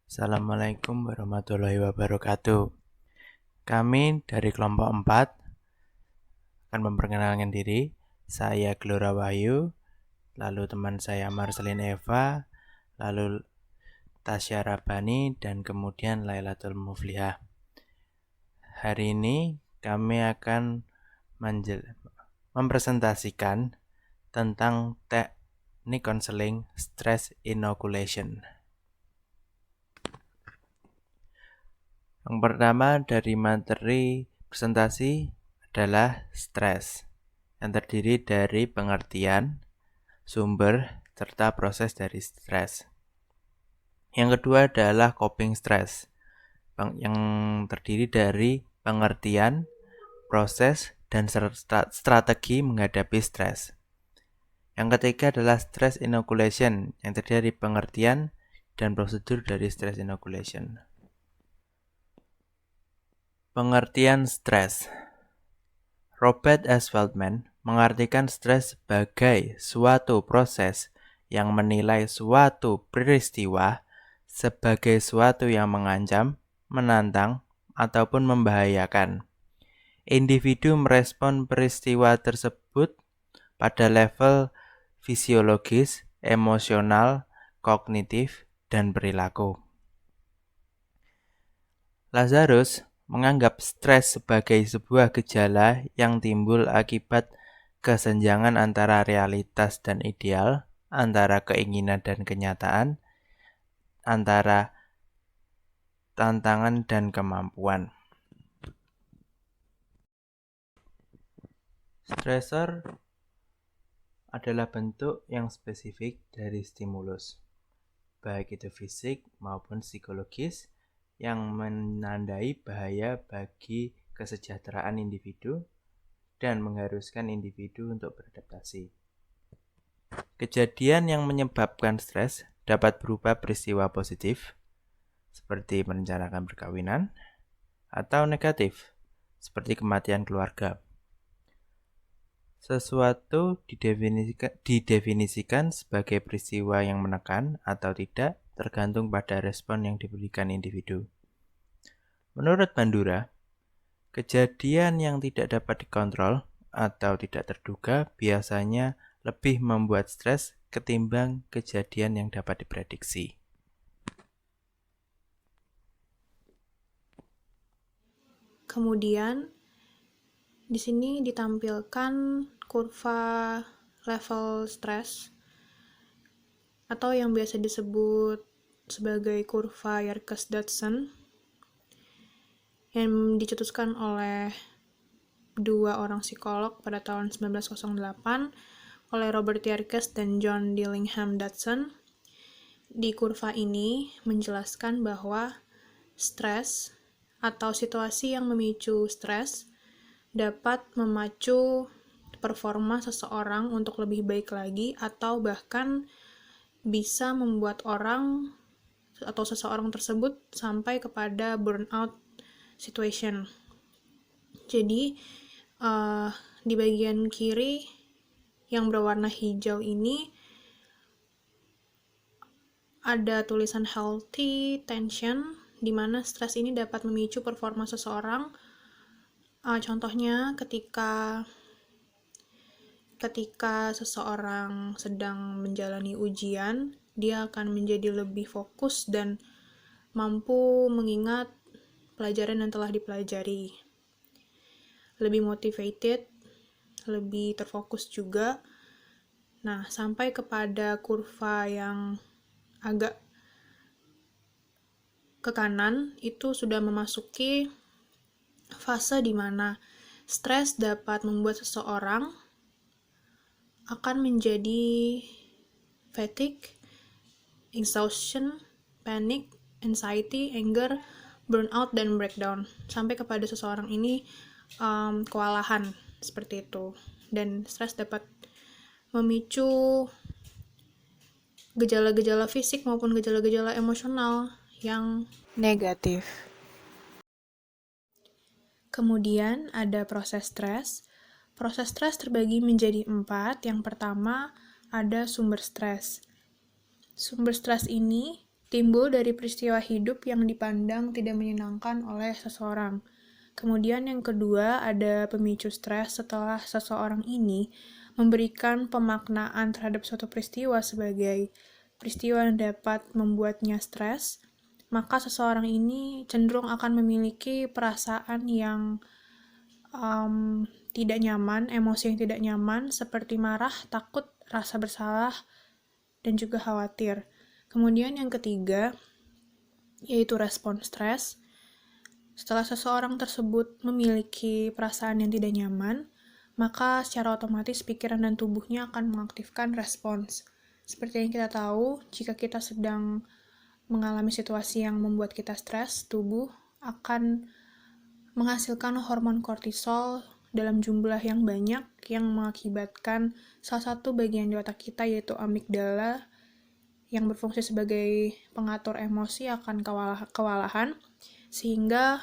Assalamualaikum warahmatullahi wabarakatuh. Kami dari kelompok 4 akan memperkenalkan diri. Saya Gelora Wahyu, lalu teman saya Marcelin Eva, lalu Tasya Rabani, dan kemudian Lailatul Muflihah. Hari ini kami akan mempresentasikan tentang teknik konseling stress inoculation. Yang pertama dari materi presentasi adalah stres, yang terdiri dari pengertian, sumber, serta proses dari stres. Yang kedua adalah coping stress, yang terdiri dari pengertian, proses, dan strategi menghadapi stres. Yang ketiga adalah stress inoculation, yang terdiri dari pengertian dan prosedur dari stress inoculation. Pengertian stres. Robert S. Feldman mengartikan stres sebagai suatu proses yang menilai suatu peristiwa sebagai suatu yang mengancam, menantang, ataupun membahayakan. Individu merespon peristiwa tersebut pada level fisiologis, emosional, kognitif, dan perilaku. Lazarus menganggap stres sebagai sebuah gejala yang timbul akibat kesenjangan antara realitas dan ideal, antara keinginan dan kenyataan, antara tantangan dan kemampuan. Stresor adalah bentuk yang spesifik dari stimulus, baik itu fisik maupun psikologis, yang menandai bahaya bagi kesejahteraan individu dan mengharuskan individu untuk beradaptasi. Kejadian yang menyebabkan stres dapat berupa peristiwa positif, seperti merencanakan perkawinan, atau negatif, seperti kematian keluarga. Sesuatu didefinisikan sebagai peristiwa yang menekan atau tidak tergantung pada respon yang diberikan individu. Menurut Bandura, kejadian yang tidak dapat dikontrol atau tidak terduga biasanya lebih membuat stres ketimbang kejadian yang dapat diprediksi. Kemudian di sini ditampilkan kurva level stres atau yang biasa disebut sebagai kurva Yerkes-Dodson yang dicetuskan oleh dua orang psikolog pada tahun 1908 oleh Robert Yerkes dan John Dillingham Dodson. Di kurva ini menjelaskan bahwa stres atau situasi yang memicu stres dapat memacu performa seseorang untuk lebih baik lagi atau bahkan bisa membuat orang atau seseorang tersebut sampai kepada burnout situation. Jadi di bagian kiri yang berwarna hijau ini ada tulisan healthy tension, di mana stres ini dapat memicu performa seseorang. Contohnya ketika seseorang sedang menjalani ujian, dia akan menjadi lebih fokus dan mampu mengingat pelajaran yang telah dipelajari. Lebih motivated, lebih terfokus juga. Nah, sampai kepada kurva yang agak ke kanan, itu sudah memasuki fase di mana stres dapat membuat seseorang akan menjadi fatigue, exhaustion, panic, anxiety, anger, burnout, dan breakdown. Sampai kepada seseorang ini kewalahan seperti itu. Dan stres dapat memicu gejala-gejala fisik maupun gejala-gejala emosional yang negatif. Kemudian ada proses stres. Proses stres terbagi menjadi 4. Yang pertama ada sumber stres. Sumber stres ini timbul dari peristiwa hidup yang dipandang tidak menyenangkan oleh seseorang. Kemudian yang kedua ada pemicu stres setelah seseorang ini memberikan pemaknaan terhadap suatu peristiwa sebagai peristiwa yang dapat membuatnya stres, maka seseorang ini cenderung akan memiliki perasaan yang tidak nyaman, emosi yang tidak nyaman seperti marah, takut, rasa bersalah, dan juga khawatir. Kemudian yang ketiga yaitu respon stres. Setelah seseorang tersebut memiliki perasaan yang tidak nyaman, maka secara otomatis pikiran dan tubuhnya akan mengaktifkan respons. Seperti yang kita tahu, jika kita sedang mengalami situasi yang membuat kita stres, tubuh akan menghasilkan hormon kortisol dalam jumlah yang banyak yang mengakibatkan salah satu bagian di otak kita yaitu amigdala yang berfungsi sebagai pengatur emosi akan kewalahan sehingga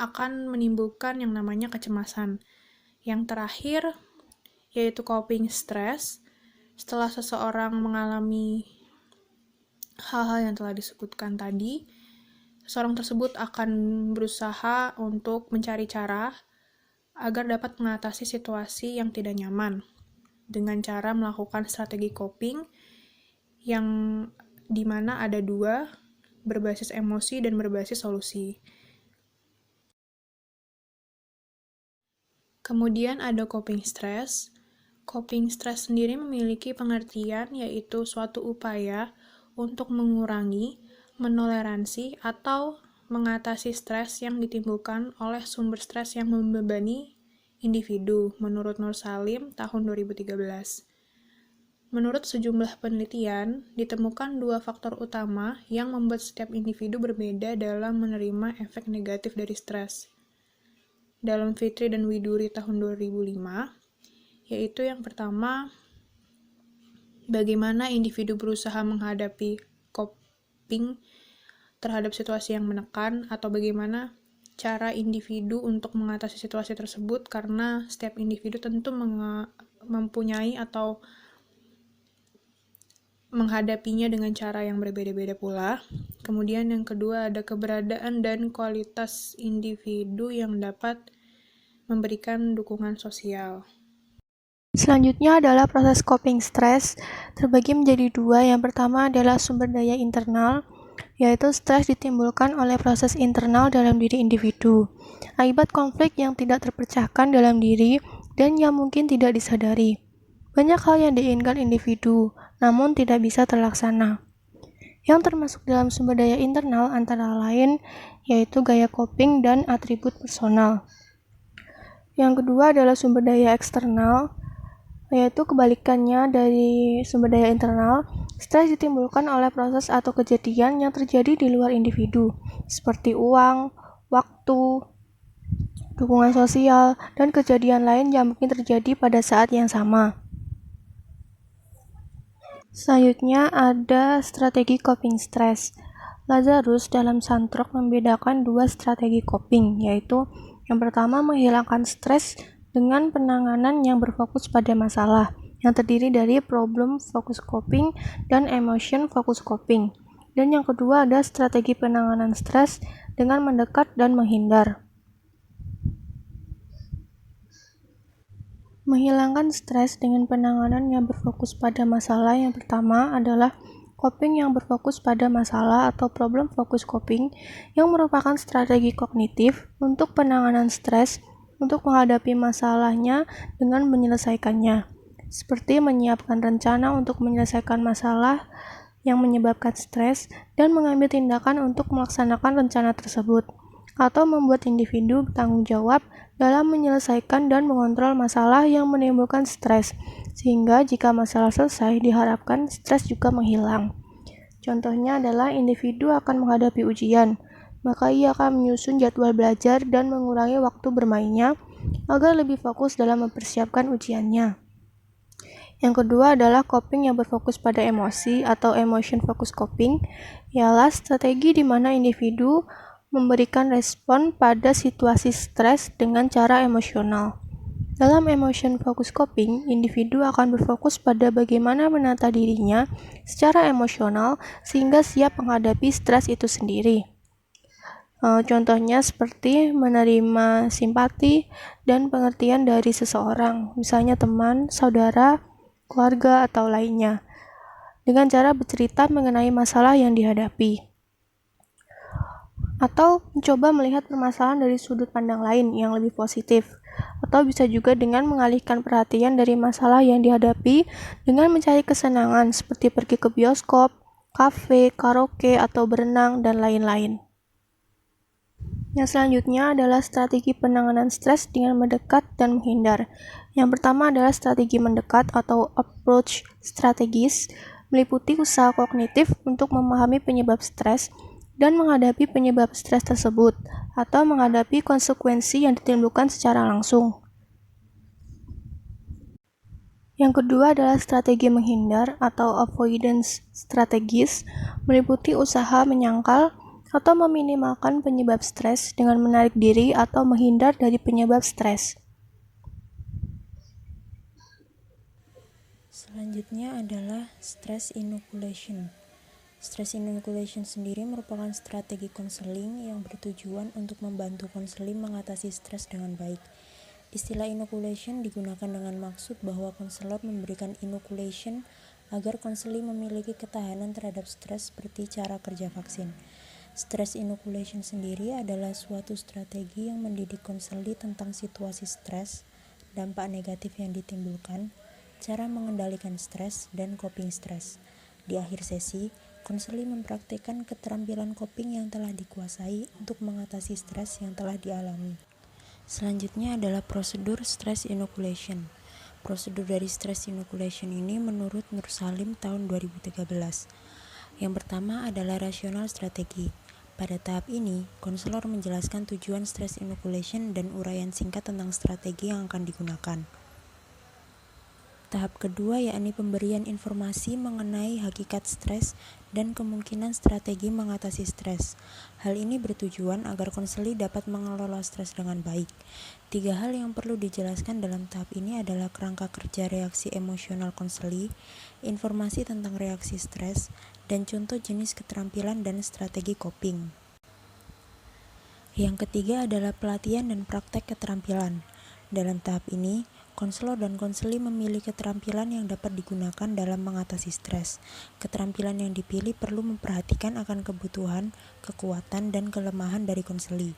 akan menimbulkan yang namanya kecemasan. Yang terakhir yaitu coping stress. Setelah seseorang mengalami hal-hal yang telah disebutkan tadi, seseorang tersebut akan berusaha untuk mencari cara agar dapat mengatasi situasi yang tidak nyaman dengan cara melakukan strategi coping yang dimana ada dua, berbasis emosi dan berbasis solusi. Kemudian ada coping stress. Coping stress sendiri memiliki pengertian yaitu suatu upaya untuk mengurangi, menoleransi, atau mengatasi stres yang ditimbulkan oleh sumber stres yang membebani individu, menurut Nur Salim tahun 2013. Menurut sejumlah penelitian, ditemukan dua faktor utama yang membuat setiap individu berbeda dalam menerima efek negatif dari stres. Dalam Fitri dan Widuri tahun 2005, yaitu yang pertama, bagaimana individu berusaha menghadapi coping terhadap situasi yang menekan, atau bagaimana cara individu untuk mengatasi situasi tersebut, karena setiap individu tentu mempunyai atau menghadapinya dengan cara yang berbeda-beda pula. Kemudian yang kedua ada keberadaan dan kualitas individu yang dapat memberikan dukungan sosial. Selanjutnya adalah proses coping stress, terbagi menjadi dua. Yang pertama adalah sumber daya internal, yaitu stres ditimbulkan oleh proses internal dalam diri individu, akibat konflik yang tidak terpecahkan dalam diri dan yang mungkin tidak disadari. Banyak hal yang diinginkan individu, namun tidak bisa terlaksana. Yang termasuk dalam sumber daya internal antara lain yaitu gaya coping dan atribut personal. Yang kedua adalah sumber daya eksternal, yaitu kebalikannya dari sumber daya internal. Stres ditimbulkan oleh proses atau kejadian yang terjadi di luar individu, seperti uang, waktu, dukungan sosial, dan kejadian lain yang mungkin terjadi pada saat yang sama. Selanjutnya ada strategi coping stress. Lazarus dalam Santrok membedakan dua strategi coping, yaitu yang pertama menghilangkan stres dengan penanganan yang berfokus pada masalah, yang terdiri dari problem focus coping dan emotion focus coping. Dan yang kedua ada strategi penanganan stres dengan mendekat dan menghindar. Menghilangkan stres dengan penanganan yang berfokus pada masalah yang pertama adalah coping yang berfokus pada masalah atau problem focus coping, yang merupakan strategi kognitif untuk penanganan stres untuk menghadapi masalahnya dengan menyelesaikannya, seperti menyiapkan rencana untuk menyelesaikan masalah yang menyebabkan stres dan mengambil tindakan untuk melaksanakan rencana tersebut, atau membuat individu bertanggung jawab dalam menyelesaikan dan mengontrol masalah yang menimbulkan stres, sehingga jika masalah selesai diharapkan stres juga menghilang. Contohnya adalah individu akan menghadapi ujian, maka ia akan menyusun jadwal belajar dan mengurangi waktu bermainnya agar lebih fokus dalam mempersiapkan ujiannya. Yang kedua adalah coping yang berfokus pada emosi atau emotion focus coping, ialah strategi di mana individu memberikan respon pada situasi stres dengan cara emosional. Dalam emotion focus coping, individu akan berfokus pada bagaimana menata dirinya secara emosional sehingga siap menghadapi stres itu sendiri. Contohnya seperti menerima simpati dan pengertian dari seseorang, misalnya teman, saudara, keluarga, atau lainnya, dengan cara bercerita mengenai masalah yang dihadapi. Atau mencoba melihat permasalahan dari sudut pandang lain yang lebih positif. Atau bisa juga dengan mengalihkan perhatian dari masalah yang dihadapi dengan mencari kesenangan seperti pergi ke bioskop, kafe, karaoke, atau berenang, dan lain-lain. Yang selanjutnya adalah strategi penanganan stres dengan mendekat dan menghindar. Yang pertama adalah strategi mendekat atau approach strategis, meliputi usaha kognitif untuk memahami penyebab stres dan menghadapi penyebab stres tersebut, atau menghadapi konsekuensi yang ditimbulkan secara langsung. Yang kedua adalah strategi menghindar atau avoidance strategis, meliputi usaha menyangkal atau meminimalkan penyebab stres dengan menarik diri atau menghindar dari penyebab stres. Selanjutnya adalah stress inoculation. Stress inoculation sendiri merupakan strategi konseling yang bertujuan untuk membantu konseling mengatasi stres dengan baik. Istilah inoculation digunakan dengan maksud bahwa konselor memberikan inoculation agar konseling memiliki ketahanan terhadap stres seperti cara kerja vaksin. Stress inoculation sendiri adalah suatu strategi yang mendidik konseli tentang situasi stres, dampak negatif yang ditimbulkan, cara mengendalikan stres, dan coping stres. Di akhir sesi, konseli mempraktikkan keterampilan coping yang telah dikuasai untuk mengatasi stres yang telah dialami. Selanjutnya adalah prosedur stress inoculation. Prosedur dari stress inoculation ini menurut Nur Salim tahun 2013. Yang pertama adalah rasional strategi. Pada tahap ini, konselor menjelaskan tujuan stress inoculation dan uraian singkat tentang strategi yang akan digunakan. Tahap kedua yakni pemberian informasi mengenai hakikat stres dan kemungkinan strategi mengatasi stres. Hal ini bertujuan agar konseli dapat mengelola stres dengan baik. 3 hal yang perlu dijelaskan dalam tahap ini adalah kerangka kerja reaksi emosional konseli, informasi tentang reaksi stres, dan contoh jenis keterampilan dan strategi coping. Yang ketiga adalah pelatihan dan praktek keterampilan. Dalam tahap ini, konselor dan konseli memilih keterampilan yang dapat digunakan dalam mengatasi stres. Keterampilan yang dipilih perlu memperhatikan akan kebutuhan, kekuatan, dan kelemahan dari konseli.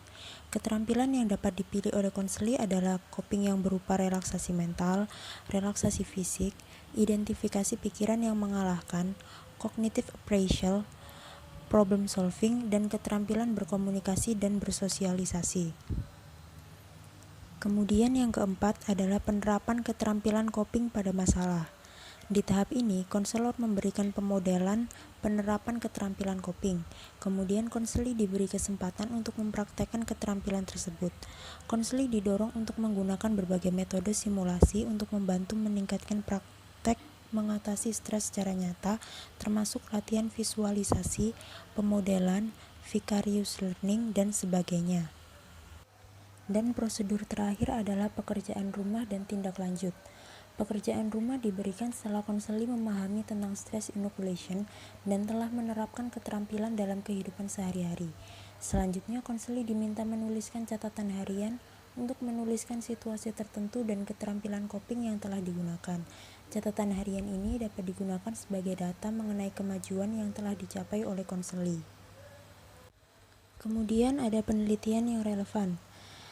Keterampilan yang dapat dipilih oleh konseli adalah coping yang berupa relaksasi mental, relaksasi fisik, identifikasi pikiran yang mengalahkan, cognitive appraisal, problem solving, dan keterampilan berkomunikasi dan bersosialisasi. Kemudian yang keempat adalah penerapan keterampilan coping pada masalah. Di tahap ini, konselor memberikan pemodelan penerapan keterampilan coping. Kemudian konseli diberi kesempatan untuk mempraktekkan keterampilan tersebut. Konseli didorong untuk menggunakan berbagai metode simulasi untuk membantu meningkatkan praktek mengatasi stres secara nyata, termasuk latihan visualisasi, pemodelan, vicarious learning, dan sebagainya. Dan prosedur terakhir adalah pekerjaan rumah dan tindak lanjut. Pekerjaan rumah diberikan setelah konseli memahami tentang stress inoculation dan telah menerapkan keterampilan dalam kehidupan sehari-hari. Selanjutnya, konseli diminta menuliskan catatan harian untuk menuliskan situasi tertentu dan keterampilan coping yang telah digunakan. Catatan harian ini dapat digunakan sebagai data mengenai kemajuan yang telah dicapai oleh konseli. Kemudian ada penelitian yang relevan.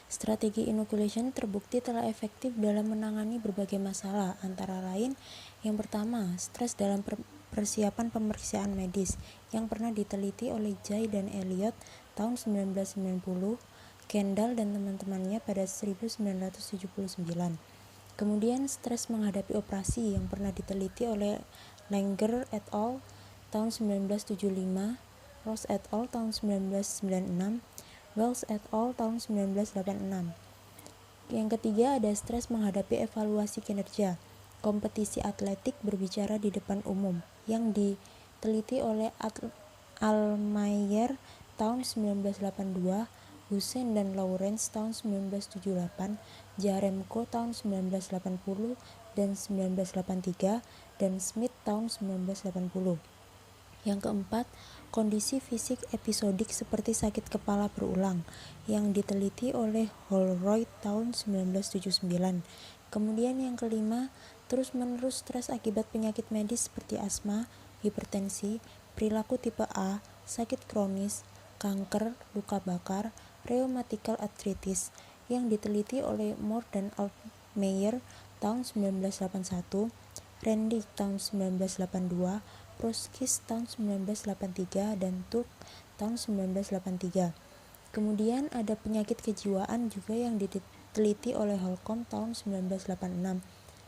Strategi inoculation terbukti telah efektif dalam menangani berbagai masalah, antara lain yang pertama, stres dalam persiapan pemeriksaan medis yang pernah diteliti oleh Jay dan Elliot tahun 1990, Kendall dan teman-temannya pada 1979. Kemudian stres menghadapi operasi yang pernah diteliti oleh Langer et al. Tahun 1975, Ross et al. Tahun 1996, Wells et al. Tahun 1986. Yang ketiga ada stres menghadapi evaluasi kinerja, kompetisi atletik berbicara di depan umum, yang diteliti oleh Almayer tahun 1982, Hussein dan Lawrence tahun 1978, Jaremko tahun 1980 dan 1983, dan Smith tahun 1980. Yang keempat, kondisi fisik episodik seperti sakit kepala berulang yang diteliti oleh Holroyd tahun 1979. Kemudian yang kelima, terus-menerus stres akibat penyakit medis seperti asma, hipertensi, perilaku tipe A, sakit kronis, kanker, luka bakar, rheumatoid arthritis yang diteliti oleh Moore dan Altmaier tahun 1981, Randy tahun 1982, Proskis tahun 1983, dan Turk tahun 1983. Kemudian ada penyakit kejiwaan juga yang diteliti oleh Holcomb tahun 1986.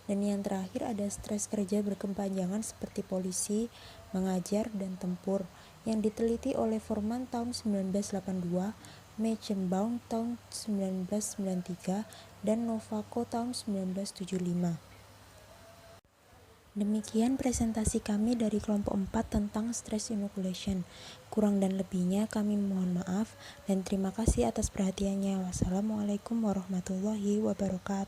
Dan yang terakhir ada stres kerja berkepanjangan seperti polisi, mengajar, dan tempur yang diteliti oleh Forman tahun 1982, Meichenbaum tahun 1993, dan Novako tahun 1975. Demikian presentasi kami dari kelompok 4 tentang stress inoculation. Kurang dan lebihnya kami mohon maaf dan terima kasih atas perhatiannya. Wassalamualaikum warahmatullahi wabarakatuh.